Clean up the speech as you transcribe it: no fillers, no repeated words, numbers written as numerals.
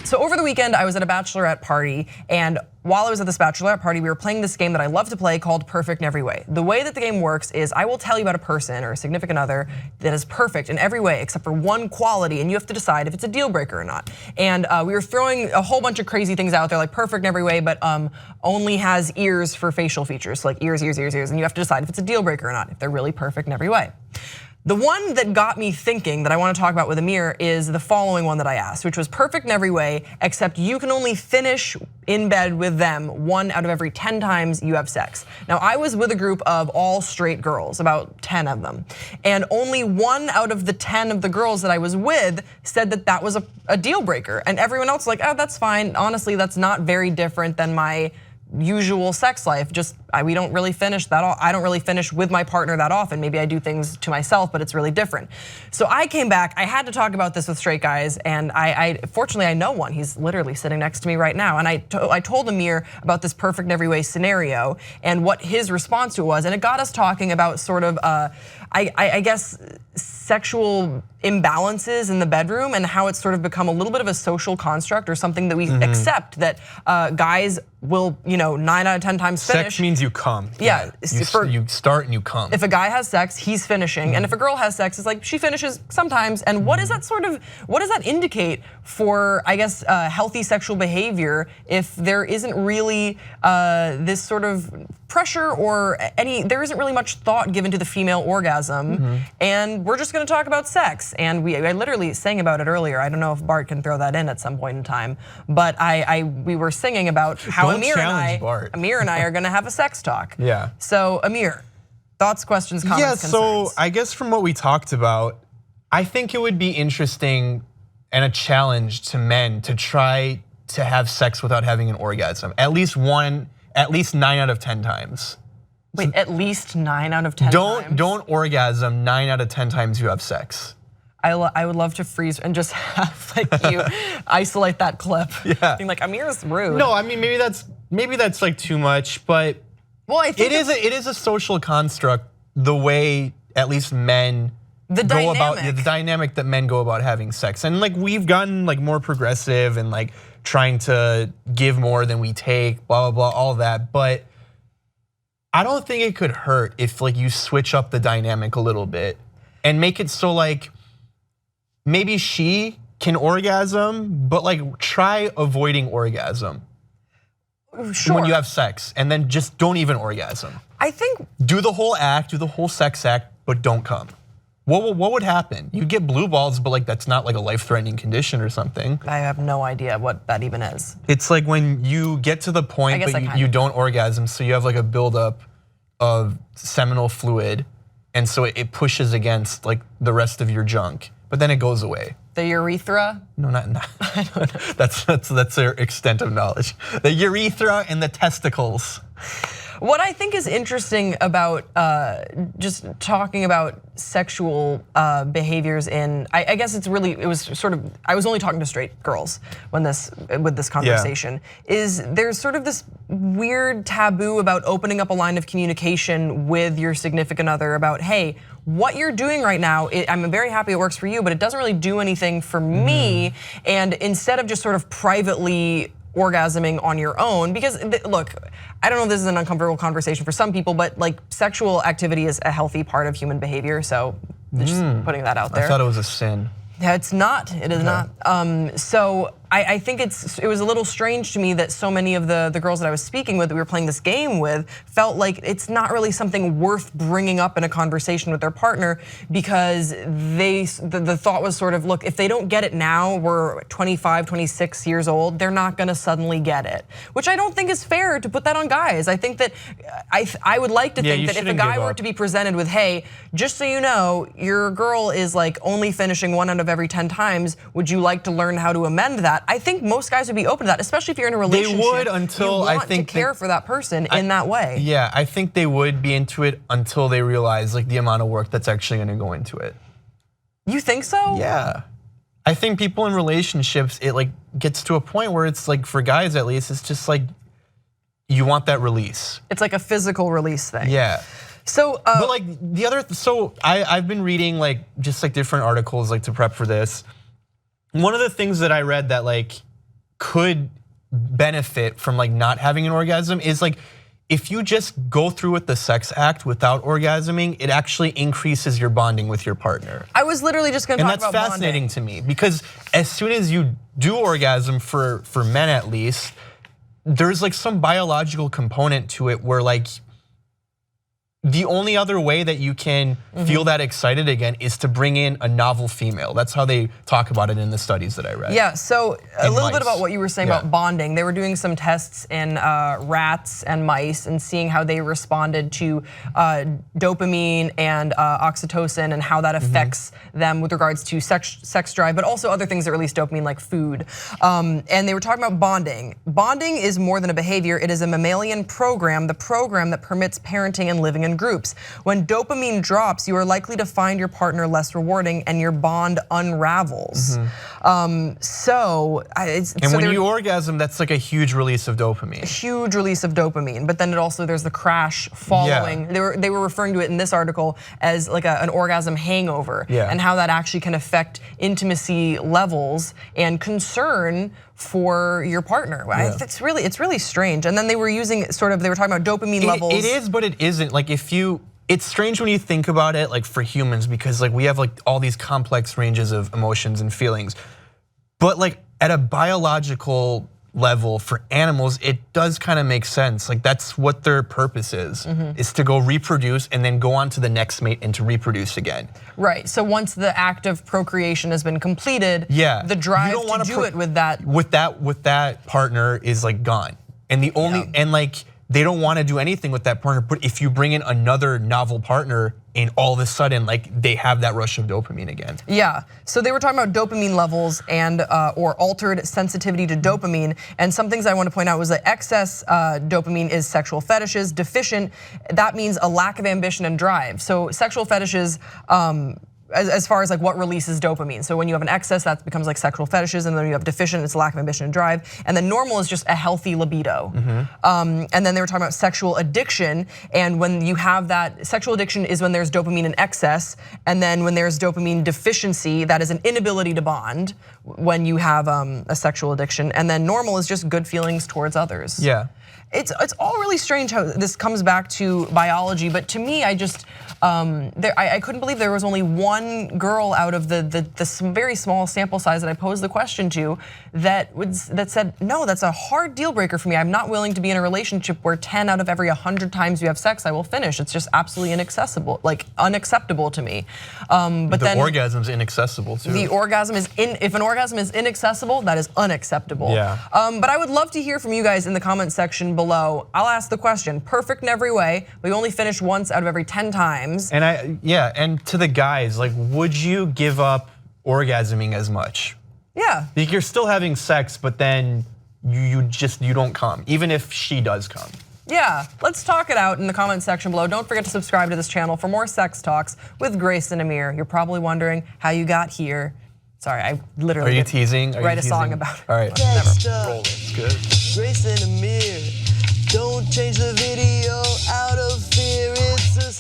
So over the weekend, I was at a bachelorette party, and while I was at this bachelorette party, we were playing this game that I love to play called Perfect in Every Way. The way that the game works is I will tell you about a person or a significant other that is perfect in every way except for one quality, and you have to decide if it's a deal breaker or not. And we were throwing a whole bunch of crazy things out there, like perfect in every way, but only has ears for facial features, so like ears, ears, ears, ears, and you have to decide if it's a deal breaker or not, if they're really perfect in every way. The one that got me thinking that I want to talk about with Amir is the following one that I asked, which was perfect in every way, except you can only finish in bed with them 1 out of every 10 times you have sex. Now, I was with a group of all straight girls, about 10 of them, and only 1 out of the 10 of the girls that I was with said that that was a deal breaker, and everyone else was like, oh, that's fine. Honestly, that's not very different than my usual sex life. Just we don't really finish that. I don't really finish with my partner that often. Maybe I do things to myself, but it's really different. So I came back. I had to talk about this with straight guys, and fortunately I know one. He's literally sitting next to me right now, and I told Amir about this perfect in every way scenario and what his response to it was, and it got us talking about sort of I guess sexual imbalances in the bedroom and how it's sort of become a little bit of a social construct or something that we accept that guys will 9 out of 10 times finish. Sex means you come. Yeah, you start and you come. If a guy has sex, he's finishing, and if a girl has sex, it's like she finishes sometimes. And what does that indicate for, I guess, healthy sexual behavior if there isn't really this sort of pressure or there isn't really much thought given to the female orgasm, and we're just going to talk about sex. And I literally sang about it earlier. I don't know if Bart can throw that in at some point in time, but we were singing about how Amir and I are going to have a sex talk. Yeah. So Amir, thoughts, questions, comments, concerns? So I guess from what we talked about, I think it would be interesting and a challenge to men to try to have sex without having an orgasm. At least 9 out of 10 times. Wait, at least 9 out of 10 times? Don't orgasm 9 out of 10 times you have sex. I would love to freeze and just have like you isolate that clip. Yeah. Being like, Amir's rude. No, I mean maybe that's like too much, but well, I think it is a social construct, the way at least men the dynamic that men go about having sex. And like we've gotten like more progressive and like trying to give more than we take, blah, blah, blah, all that. But I don't think it could hurt if like you switch up the dynamic a little bit and make it so like maybe she can orgasm, but like try avoiding orgasm. Sure. When you have sex, and then just don't even orgasm. I think do the whole act, do the whole sex act, but don't come. What would happen? You'd get blue balls, but like that's not like a life-threatening condition or something. I have no idea what that even is. It's like when you get to the point, but you don't orgasm, so you have like a buildup of seminal fluid, and so it pushes against like the rest of your junk, but then it goes away. The urethra? No, not. I don't know. That's their extent of knowledge. The urethra and the testicles. What I think is interesting about just talking about sexual behaviors in, I guess it was sort of, I was only talking to straight girls with this conversation, is there's sort of this weird taboo about opening up a line of communication with your significant other about, hey, what you're doing right now, I'm very happy it works for you, but it doesn't really do anything for me. And instead of just sort of privately orgasming on your own, because look, I don't know if this is an uncomfortable conversation for some people, but like sexual activity is a healthy part of human behavior, so just putting that out there. I thought it was a sin. It's not, it is not. So I think it was a little strange to me that so many of the girls that I was speaking with, that we were playing this game with, felt like it's not really something worth bringing up in a conversation with their partner, because the thought was sort of, look, if they don't get it now, we're 25, 26 years old, they're not gonna suddenly get it. Which I don't think is fair to put that on guys. I think that, I would like to think that if a guy were to be presented with, hey, just so you know, your girl is like only finishing 1 out of every 10 times, would you like to learn how to amend that? I think most guys would be open to that, especially if you're in a relationship. They would until I think to care for that person in that way. Yeah, I think they would be into it until they realize like the amount of work that's actually going to go into it. You think so? Yeah, I think people in relationships, it like gets to a point where it's like, for guys at least, it's just like you want that release. It's like a physical release thing. Yeah. So, but like the other, so I've been reading like just like different articles like to prep for this. One of the things that I read that like could benefit from like not having an orgasm is like, if you just go through with the sex act without orgasming, it actually increases your bonding with your partner. I was literally just gonna talk about bonding. And that's fascinating to me, because as soon as you do orgasm, for men at least, there's like some biological component to it where like the only other way that you can feel that excited again is to bring in a novel female. That's how they talk about it in the studies that I read. Yeah, so a little bit about what you were saying about bonding. They were doing some tests in rats and mice and seeing how they responded to dopamine and oxytocin and how that affects them with regards to sex drive, but also other things that release dopamine like food. And they were talking about bonding. Bonding is more than a behavior, it is a mammalian program, the program that permits parenting and living in groups. When dopamine drops, you are likely to find your partner less rewarding and your bond unravels. And when you orgasm, that's like a huge release of dopamine. Huge release of dopamine, but then there's the crash following. They were referring to it in this article as like an orgasm hangover, and how that actually can affect intimacy levels and concern for your partner. It's really strange. And then they were using they were talking about dopamine levels. It is, but it isn't. Like it's strange when you think about it, like for humans, because like we have like all these complex ranges of emotions and feelings. But like at a biological level for animals, it does kind of make sense. Like that's what their purpose is to go reproduce and then go on to the next mate and to reproduce again. Right, so once the act of procreation has been completed, the drive to do it with that partner is like gone. And the only, and like they don't want to do anything with that partner, but if you bring in another novel partner, and all of a sudden, like they have that rush of dopamine again. Yeah, so they were talking about dopamine levels and or altered sensitivity to dopamine. And some things I want to point out was that excess dopamine is sexual fetishes. Deficient, that means a lack of ambition and drive. So sexual fetishes, as far as like what releases dopamine. So when you have an excess, that becomes like sexual fetishes, and then you have deficient, it's a lack of ambition and drive. And then normal is just a healthy libido. And then they were talking about sexual addiction, and when you have that, sexual addiction is when there's dopamine in excess, and then when there's dopamine deficiency, that is an inability to bond when you have a sexual addiction. And then normal is just good feelings towards others. Yeah. It's all really strange how this comes back to biology, but to me, I just I couldn't believe there was only one girl out of the very small sample size that I posed the question to that said, no, that's a hard deal breaker for me. I'm not willing to be in a relationship where 10 out of every 100 times you have sex, I will finish. It's just absolutely inaccessible, like unacceptable to me. But the orgasm's inaccessible too. The orgasm is if an orgasm is inaccessible, that is unacceptable. Yeah. But I would love to hear from you guys in the comment section below. I'll ask the question, perfect in every way, but you only finish once out of every 10 times. And and to the guys, like, would you give up orgasming as much? Yeah. Like you're still having sex, but then you don't come, even if she does come. Yeah, let's talk it out in the comment section below. Don't forget to subscribe to this channel for more sex talks with Grace and Amir. You're probably wondering how you got here. Sorry, I literally Are you teasing? Write a song about it. All right, never. Roll it. Good. Grace and Amir, don't change the video out of fear. It's a